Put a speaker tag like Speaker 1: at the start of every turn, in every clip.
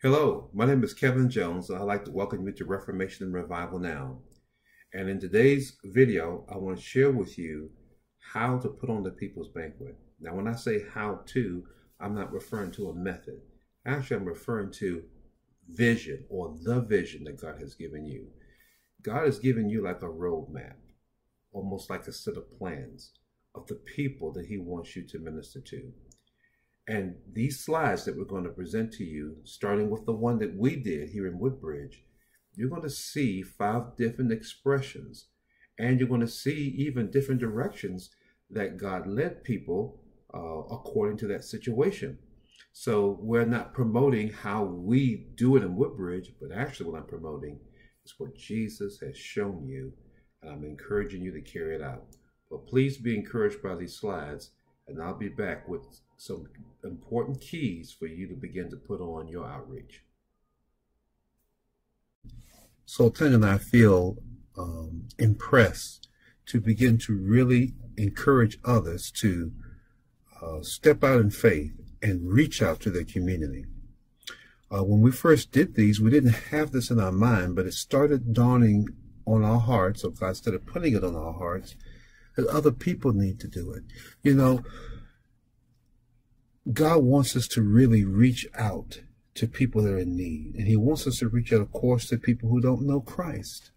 Speaker 1: Hello, my name is Kevin Jones, and I'd like to welcome you to Reformation and Revival Now. And in today's video, I want to share with you how to put on the People's Banquet. Now, when I say how to, I'm not referring to a method. Actually, I'm referring to vision, or the vision that God has given you. God has given you like a roadmap, almost like a set of plans of the people that He wants you to minister to. And these slides that we're going to present to you, starting with the one that we did here in Woodbridge, you're going to see 5 different expressions, and you're going to see even different directions that God led people according to that situation. So we're not promoting how we do it in Woodbridge, but actually what I'm promoting is what Jesus has shown you, and I'm encouraging you to carry it out. But please be encouraged by these slides, and I'll be back with some important keys for you to begin to put on your outreach. Sultana and I feel impressed to begin to really encourage others to step out in faith and reach out to their community. When we first did these, we didn't have this in our mind, but it started dawning on our hearts, or God started putting it on our hearts, that other people need to do it. You know, God wants us to really reach out to people that are in need. And He wants us to reach out, of course, to people who don't know Christ.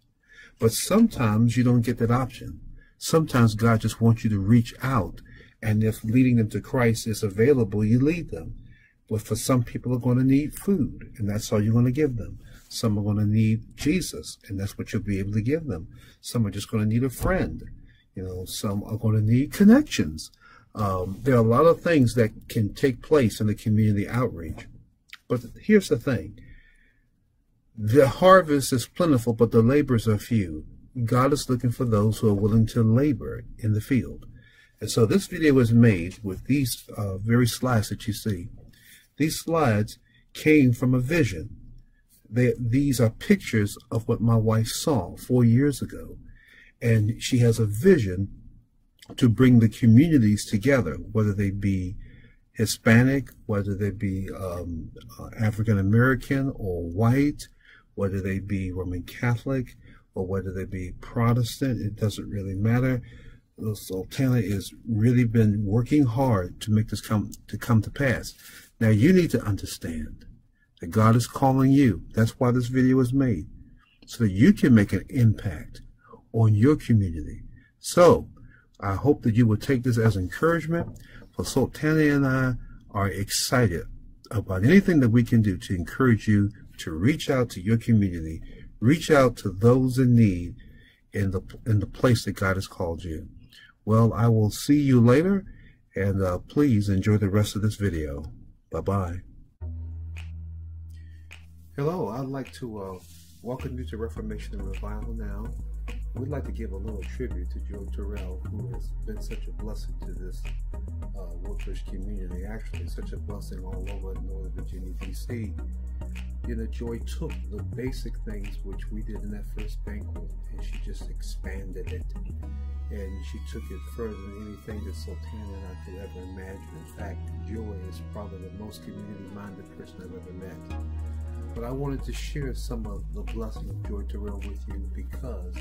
Speaker 1: But sometimes you don't get that option. Sometimes God just wants you to reach out. And if leading them to Christ is available, you lead them. But for some people are going to need food, and that's all you're going to give them. Some are going to need Jesus, and that's what you'll be able to give them. Some are just going to need a friend. You know, some are going to need connections. There are a lot of things that can take place in the community outreach. But here's the thing. The harvest is plentiful, but the laborers are few. God is looking for those who are willing to labor in the field. And so this video was made with these very slides that you see. These slides came from a vision. These are pictures of what my wife saw 4 years ago. And she has a vision to bring the communities together, whether they be Hispanic, whether they be African American or white, whether they be Roman Catholic, or whether they be Protestant. It doesn't really matter. Sultana has really been working hard to make this come to pass. Now you need to understand that God is calling you. That's why this video was made, so that you can make an impact on your community. So I hope that you will take this as encouragement. For Sultana and I are excited about anything that we can do to encourage you to reach out to your community, reach out to those in need in the place that God has called you. Well, I will see you later, and please enjoy the rest of this video. Bye-bye. Hello, I'd like to welcome you to Reformation and Revival Now. We'd like to give a little tribute to Joy Terrell, who has been such a blessing to this Woodbridge community. Actually, such a blessing all over Northern Virginia, D.C. You know, Joy took the basic things which we did in that first banquet, and she just expanded it. And she took it further than anything that Sultana and I could ever imagine. In fact, Joy is probably the most community-minded person I've ever met. But I wanted to share some of the blessing of Joy Terrell with you, because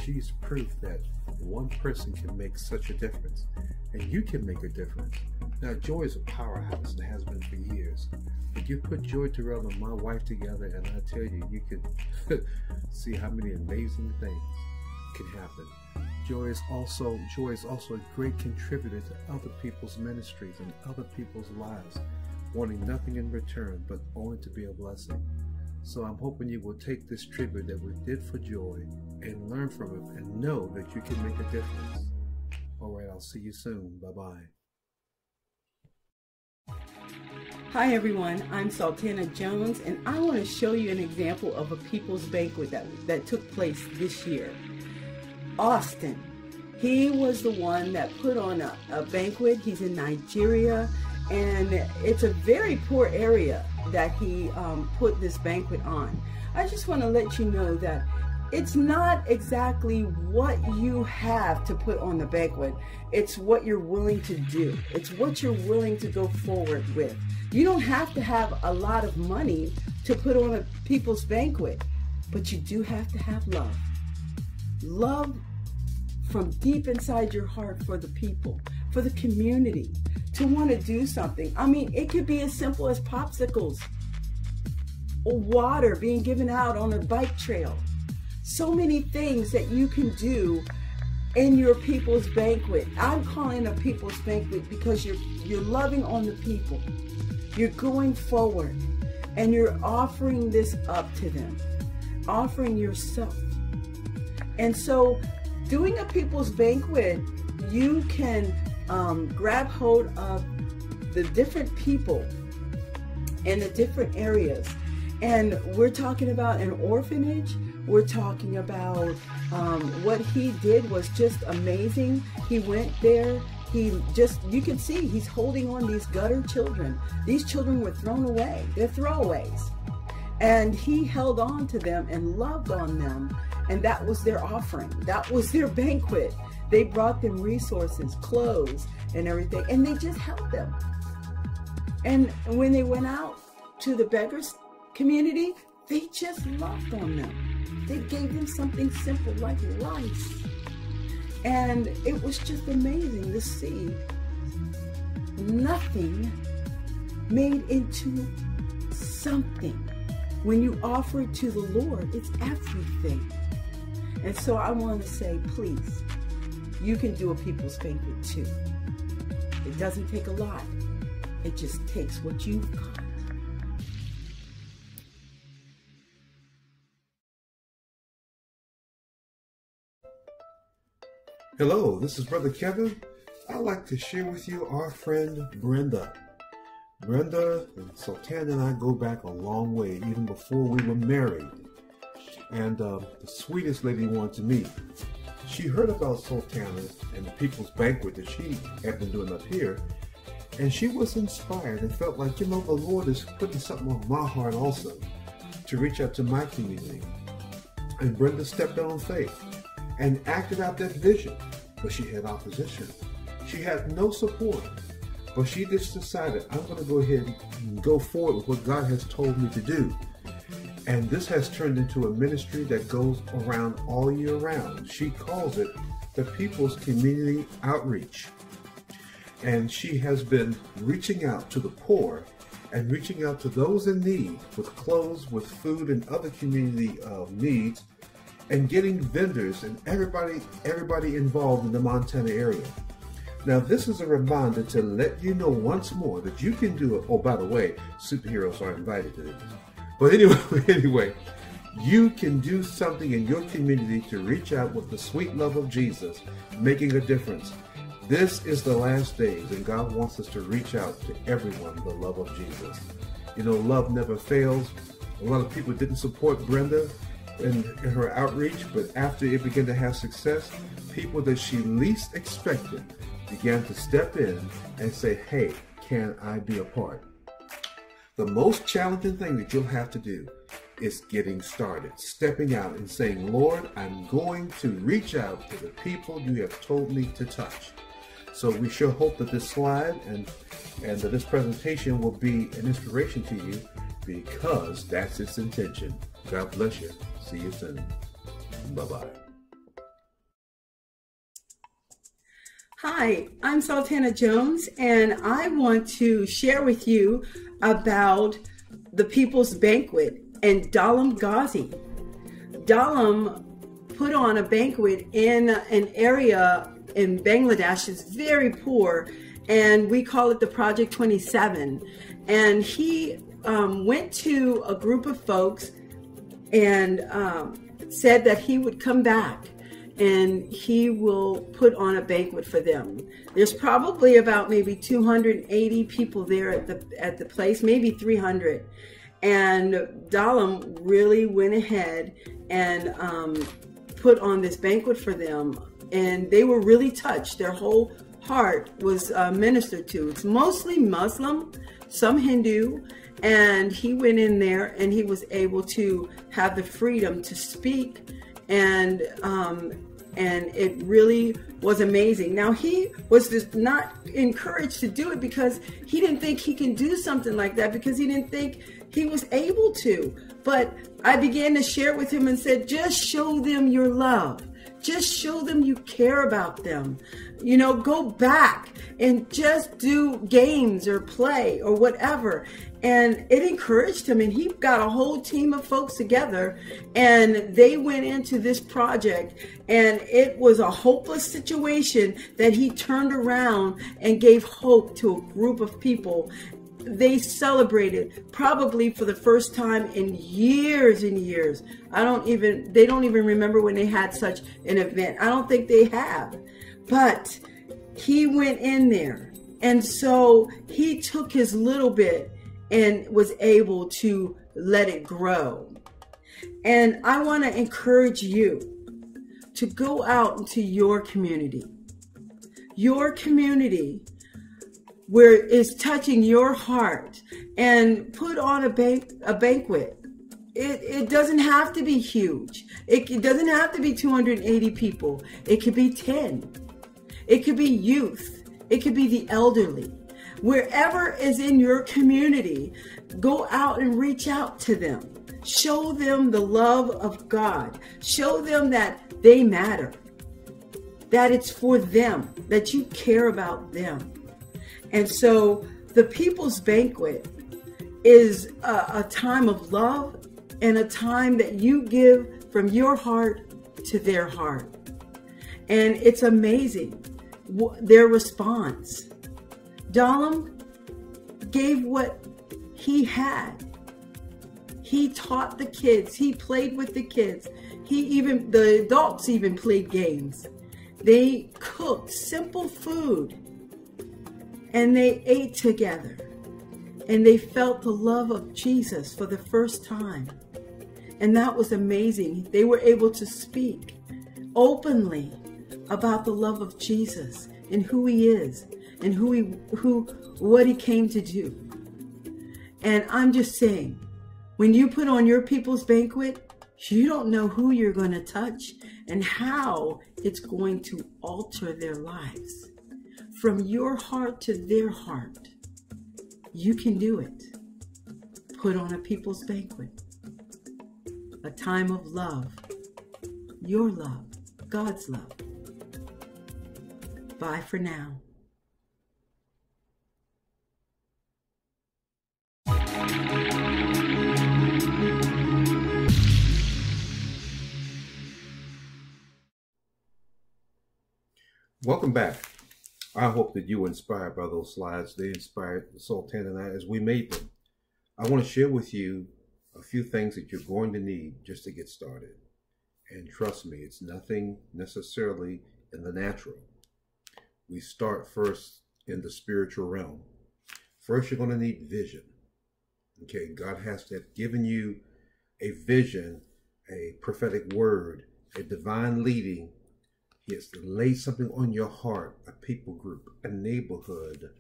Speaker 1: she's proof that one person can make such a difference, and you can make a difference. Now, Joy is a powerhouse and has been for years. But you put Joy Terrell and my wife together, and I tell you, you can see how many amazing things can happen. Joy is also a great contributor to other people's ministries and other people's lives, wanting nothing in return but only to be a blessing. So I'm hoping you will take this tribute that we did for Joy and learn from it, and know that you can make a difference. All right, I'll see you soon. Bye-bye.
Speaker 2: Hi everyone, I'm Sultana Jones, and I want to show you an example of a people's banquet that took place this year. Austin, he was the one that put on a banquet. He's in Nigeria, and it's a very poor area that he put this banquet on. I just want to let you know that it's not exactly what you have to put on the banquet. It's what you're willing to do. It's what you're willing to go forward with. You don't have to have a lot of money to put on a people's banquet, but you do have to have love. Love from deep inside your heart for the people, for the community, to want to do something. I mean, it could be as simple as popsicles or water being given out on a bike trail. So many things that you can do in your people's banquet. I'm calling it a people's banquet because you're loving on the people. You're going forward and you're offering this up to them, offering yourself. And so doing a people's banquet, you can grab hold of the different people in the different areas. And we're talking about an orphanage. We're talking about what he did was just amazing. He went there. You can see he's holding on these gutter children. These children were thrown away. They're throwaways. And he held on to them and loved on them. And that was their offering. That was their banquet. They brought them resources, clothes, and everything. And they just held them. And when they went out to the beggars community, they just loved on them. They gave them something simple like rice. And it was just amazing to see nothing made into something. When you offer it to the Lord, it's everything. And so I want to say, please, you can do a people's banquet too. It doesn't take a lot. It just takes what you've got.
Speaker 1: Hello, this is Brother Kevin. I'd like to share with you our friend Brenda. Brenda and Sultana and I go back a long way, even before we were married. And the sweetest lady wanted to meet. She heard about Sultana and the People's Banquet that she had been doing up here, and she was inspired and felt like, the Lord is putting something on my heart also to reach out to my community. And Brenda stepped out on faith and acted out that vision, but she had opposition. She had no support, but she just decided, I'm going to go ahead and go forward with what God has told me to do. And this has turned into a ministry that goes around all year round. She calls it the People's Community Outreach. And she has been reaching out to the poor and reaching out to those in need with clothes, with food, and other community needs, and getting vendors and everybody involved in the Montana area. Now, this is a reminder to let you know once more that you can do it. Oh, by the way, superheroes are invited to this. But anyway, you can do something in your community to reach out with the sweet love of Jesus, making a difference. This is the last days, and God wants us to reach out to everyone with the love of Jesus. Love never fails. A lot of people didn't support Brenda in her outreach, but after it began to have success, people that she least expected began to step in and say, hey, can I be a part? The most challenging thing that you'll have to do is getting started, stepping out and saying, Lord, I'm going to reach out to the people you have told me to touch. So we sure hope that this slide and that this presentation will be an inspiration to you, because that's its intention. God bless you. See you soon. Bye-bye.
Speaker 2: Hi, I'm Sultana Jones, and I want to share with you about the People's Banquet and Dalam Ghazi. Dalam put on a banquet in an area in Bangladesh that's very poor, and we call it the Project 27. And he went to a group of folks and said that he would come back and he will put on a banquet for them. There's probably about maybe 280 people there at the place, maybe 300. And Dalam really went ahead and put on this banquet for them, and they were really touched. Their whole heart was ministered to. It's mostly Muslim, some Hindu, and he went in there and he was able to have the freedom to speak and it really was amazing. Now, he was just not encouraged to do it because he didn't think he can do something like that, because he didn't think he was able to. But I began to share with him and said, just show them your love. Just show them you care about them. You know, go back and just do games or play or whatever. And it encouraged him, and he got a whole team of folks together, and they went into this project, and it was a hopeless situation that he turned around and gave hope to a group of people. They celebrated probably for the first time in years and years. They don't even remember when they had such an event. I don't think they have. But he went in there. And so he took his little bit and was able to let it grow. And I want to encourage you to go out into your community where it's touching your heart, and put on a banquet. It doesn't have to be huge. It doesn't have to be 280 people. It could be 10. It could be youth. It could be the elderly. Wherever is in your community, go out and reach out to them. Show them the love of God. Show them that they matter, that it's for them, that you care about them. And so the People's Banquet is a time of love and a time that you give from your heart to their heart. And it's amazing, their response. Dalam gave what he had. He taught the kids. He played with the kids. The adults even played games. They cooked simple food, and they ate together, and they felt the love of Jesus for the first time. And that was amazing. They were able to speak openly about the love of Jesus and who he is and what he came to do. And I'm just saying, when you put on your People's Banquet, you don't know who you're going to touch and how it's going to alter their lives. From your heart to their heart, you can do it. Put on a People's Banquet, a time of love, your love, God's love. Bye for now.
Speaker 1: Welcome back. I hope that you were inspired by those slides. They inspired Sultana and I as we made them. I want to share with you a few things that you're going to need just to get started. And trust me, it's nothing necessarily in the natural. We start first in the spiritual realm. First, you're going to need vision. Okay, God has to have given you a vision, a prophetic word, a divine leading. He has to lay something on your heart, a people group, a neighborhood,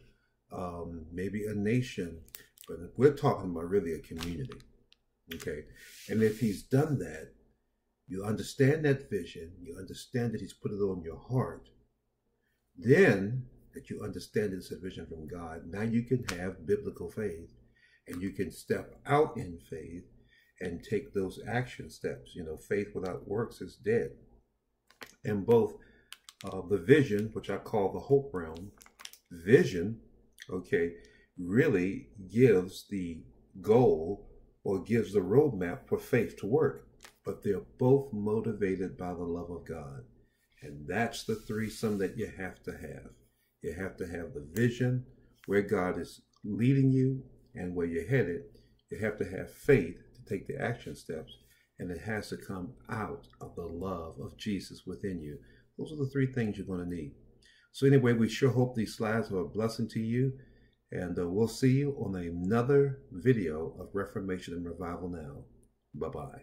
Speaker 1: maybe a nation. But we're talking about really a community. Okay, and if he's done that, you understand that vision, you understand that he's put it on your heart. Then that you understand it's a vision from God, now you can have biblical faith, and you can step out in faith and take those action steps. You know, faith without works is dead. And both the vision, which I call the hope realm, vision, okay, really gives the goal or gives the roadmap for faith to work. But they're both motivated by the love of God. And that's the threesome that you have to have. You have to have the vision where God is leading you and where you're headed. You have to have faith to take the action steps. And it has to come out of the love of Jesus within you. Those are the three things you're going to need. So anyway, we sure hope these slides are a blessing to you. And we'll see you on another video of Reformation and Revival Now. Bye-bye.